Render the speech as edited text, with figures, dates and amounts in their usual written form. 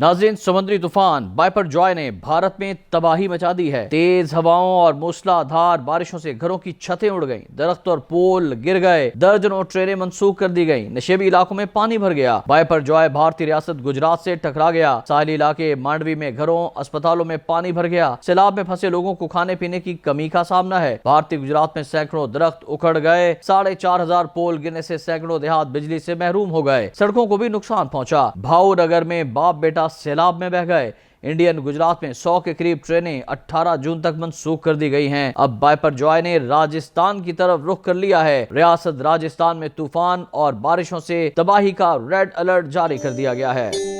नाज़रीन, समुद्री तूफान बाइपरजॉय ने भारत में तबाही मचा दी है। तेज हवाओं और मूसलाधार बारिशों से घरों की छतें उड़ गईं, दरख्त और पोल गिर गए, दर्जनों ट्रेनें मंसूख कर दी गईं, नशेबी इलाकों में पानी भर गया। बाइपरजॉय भारतीय रियासत गुजरात से टकरा गया। साहली इलाके मांडवी में घरों, अस्पतालों में पानी भर गया। सैलाब में फंसे लोगों को खाने पीने की कमी का सामना है। भारतीय गुजरात में सैकड़ों दरख्त उखड़ गए। 4,500 पोल गिरने से सैकड़ों देहात बिजली से महरूम हो गए। सड़कों को भी नुकसान पहुंचा। भावनगर में बाप बेटा सैलाब में बह गए। इंडियन गुजरात में 100 के करीब ट्रेनें 18 जून तक मंसूख कर दी गई हैं। अब बाइपरजॉय ने राजस्थान की तरफ रुख कर लिया है। रियासत राजस्थान में तूफान और बारिशों से तबाही का रेड अलर्ट जारी कर दिया गया है।